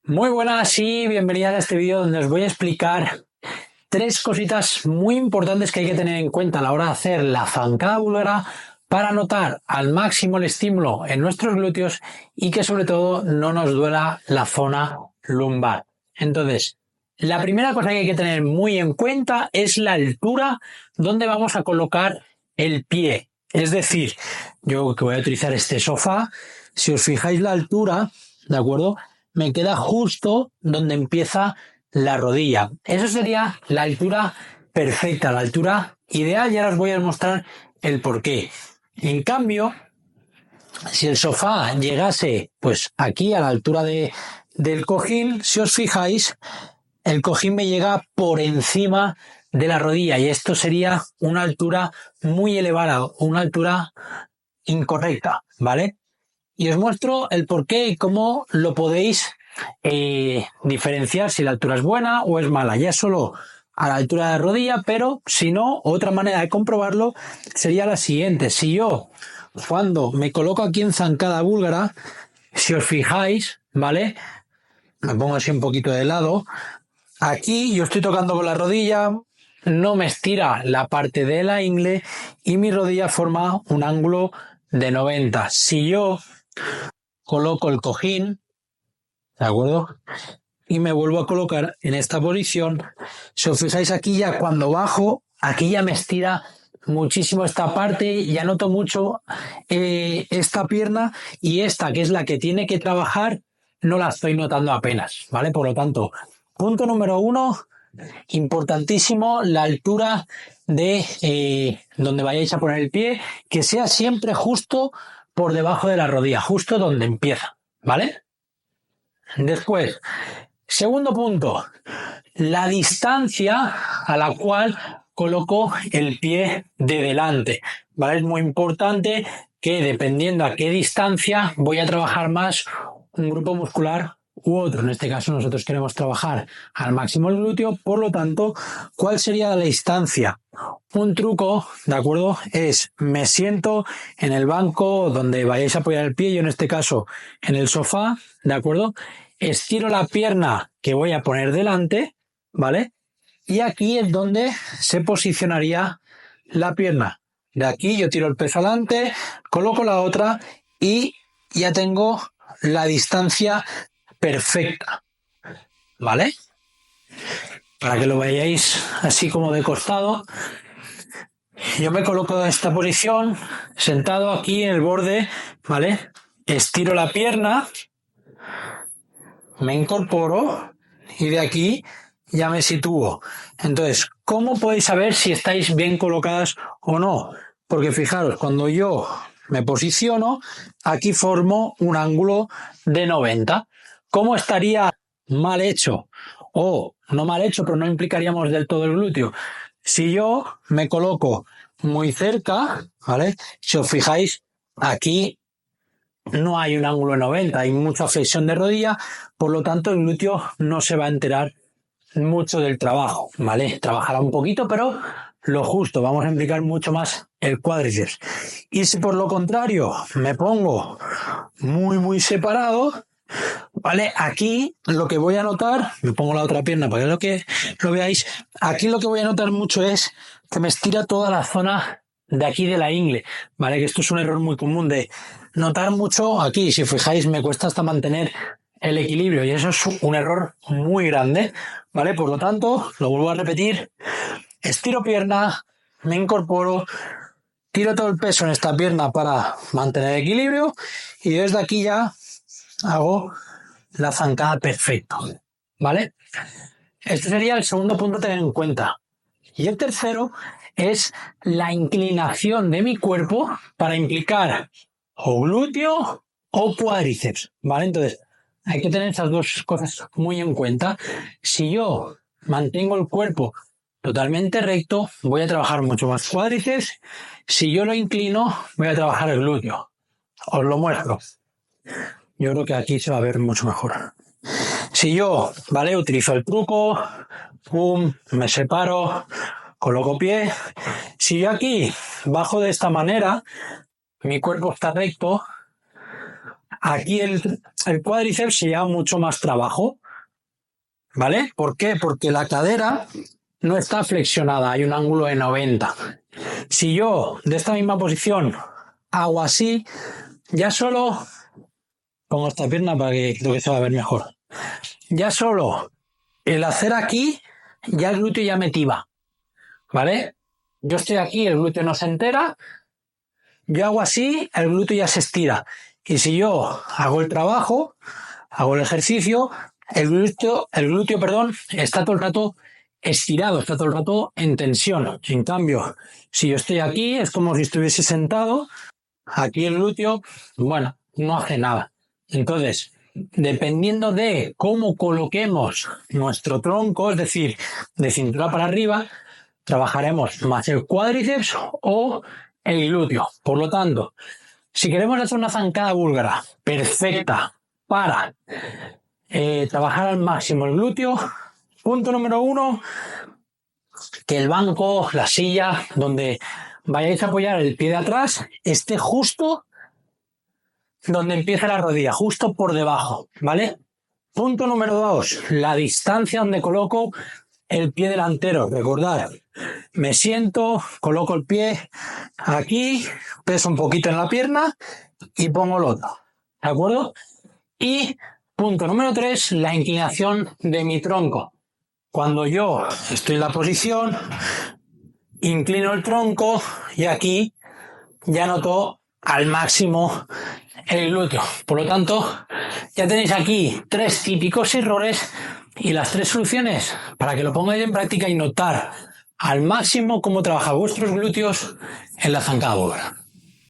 Muy buenas y bienvenidas a este vídeo donde os voy a explicar tres cositas muy importantes que hay que tener en cuenta a la hora de hacer la zancada búlgara para notar al máximo el estímulo en nuestros glúteos y que sobre todo no nos duela la zona lumbar. Entonces, la primera cosa que hay que tener muy en cuenta es la altura donde vamos a colocar el pie. Es decir, yo que voy a utilizar este sofá, si os fijáis la altura, ¿de acuerdo? Me queda justo donde empieza la rodilla. Eso sería la altura perfecta, la altura ideal, y ahora os voy a mostrar el porqué. En cambio, si el sofá llegase pues aquí a la altura del cojín, si os fijáis, el cojín me llega por encima de la rodilla y esto sería una altura muy elevada, una altura incorrecta, ¿vale? Y os muestro el porqué y cómo lo podéis diferenciar si la altura es buena o es mala. Ya solo a la altura de la rodilla, pero si no, otra manera de comprobarlo sería la siguiente. Si yo, cuando me coloco aquí en zancada búlgara, si os fijáis, ¿vale? Me pongo así un poquito de lado. Aquí yo estoy tocando con la rodilla, no me estira la parte de la ingle y mi rodilla forma un ángulo de 90. Si yo coloco el cojín, ¿de acuerdo? Y me vuelvo a colocar en esta posición. Si os fijáis aquí ya cuando bajo, aquí ya me estira muchísimo esta parte, ya noto mucho esta pierna y esta, que es la que tiene que trabajar, no la estoy notando apenas, ¿vale? Por lo tanto, punto número 1, importantísimo, la altura de donde vayáis a poner el pie, que sea siempre justo por debajo de la rodilla, justo donde empieza, ¿vale? Después, segundo punto, la distancia a la cual coloco el pie de delante, ¿vale? Es muy importante que dependiendo a qué distancia voy a trabajar más un grupo muscular u otro. En este caso nosotros queremos trabajar al máximo el glúteo, por lo tanto, ¿cuál sería la distancia? Un truco, ¿de acuerdo? Es me siento en el banco donde vayáis a apoyar el pie, yo en este caso en el sofá, ¿de acuerdo? Estiro la pierna que voy a poner delante, ¿vale? Y aquí es donde se posicionaría la pierna. De aquí yo tiro el peso adelante, coloco la otra y ya tengo la distancia perfecta, ¿vale? Para que lo veáis así como de costado. Yo me coloco en esta posición, sentado aquí en el borde, ¿vale? Estiro la pierna, me incorporo y de aquí ya me sitúo. Entonces, ¿cómo podéis saber si estáis bien colocadas o no? Porque fijaros, cuando yo me posiciono, aquí formo un ángulo de 90. ¿Cómo estaría mal hecho? O no mal hecho, pero no implicaríamos del todo el glúteo. Si yo me coloco muy cerca, ¿vale? Si os fijáis, aquí no hay un ángulo de 90, hay mucha flexión de rodilla, por lo tanto el glúteo no se va a enterar mucho del trabajo, ¿vale? Trabajará un poquito, pero lo justo, vamos a implicar mucho más el cuádriceps. Y si por lo contrario me pongo muy separado, ¿vale? Aquí lo que voy a notar, me pongo la otra pierna para que lo veáis, aquí lo que voy a notar mucho es que me estira toda la zona de aquí de la ingle, ¿vale? Que esto es un error muy común de notar mucho aquí, si fijáis me cuesta hasta mantener el equilibrio y eso es un error muy grande, ¿vale? Por lo tanto, lo vuelvo a repetir, estiro pierna, me incorporo, tiro todo el peso en esta pierna para mantener el equilibrio y desde aquí ya hago la zancada perfecta, ¿vale? Este sería el segundo punto a tener en cuenta. Y el tercero es la inclinación de mi cuerpo para implicar o glúteo o cuádriceps, ¿vale? Entonces, hay que tener esas dos cosas muy en cuenta. Si yo mantengo el cuerpo totalmente recto, voy a trabajar mucho más cuádriceps. Si yo lo inclino, voy a trabajar el glúteo. Os lo muestro. Yo creo que aquí se va a ver mucho mejor. Si yo, ¿vale? Utilizo el truco, pum, me separo, coloco pie. Si yo aquí bajo de esta manera, mi cuerpo está recto, aquí el cuádriceps se lleva mucho más trabajo, ¿vale? ¿Por qué? Porque la cadera no está flexionada, hay un ángulo de 90. Si yo de esta misma posición hago así, ya solo pongo esta pierna para que creo que se va a ver mejor. Ya solo el hacer aquí, ya el glúteo ya me tiba, ¿vale? Yo estoy aquí, el glúteo no se entera, yo hago así, el glúteo ya se estira. Y si yo hago el trabajo, hago el ejercicio, el glúteo, está todo el rato estirado, está todo el rato en tensión. En cambio, si yo estoy aquí, es como si estuviese sentado, aquí el glúteo, bueno, no hace nada. Entonces, dependiendo de cómo coloquemos nuestro tronco, es decir, de cintura para arriba, trabajaremos más el cuádriceps o el glúteo. Por lo tanto, si queremos hacer una zancada búlgara perfecta para trabajar al máximo el glúteo, punto número 1, que el banco, la silla, donde vayáis a apoyar el pie de atrás, esté justo donde empieza la rodilla, justo por debajo, ¿vale? Punto número 2, la distancia donde coloco el pie delantero. Recordad, me siento, coloco el pie aquí, peso un poquito en la pierna y pongo el otro, ¿de acuerdo? Y punto número 3, la inclinación de mi tronco. Cuando yo estoy en la posición, inclino el tronco y aquí ya noto al máximo el glúteo. Por lo tanto, ya tenéis aquí 3 típicos errores y las 3 soluciones para que lo pongáis en práctica y notar al máximo cómo trabajan vuestros glúteos en la zancada búlgara.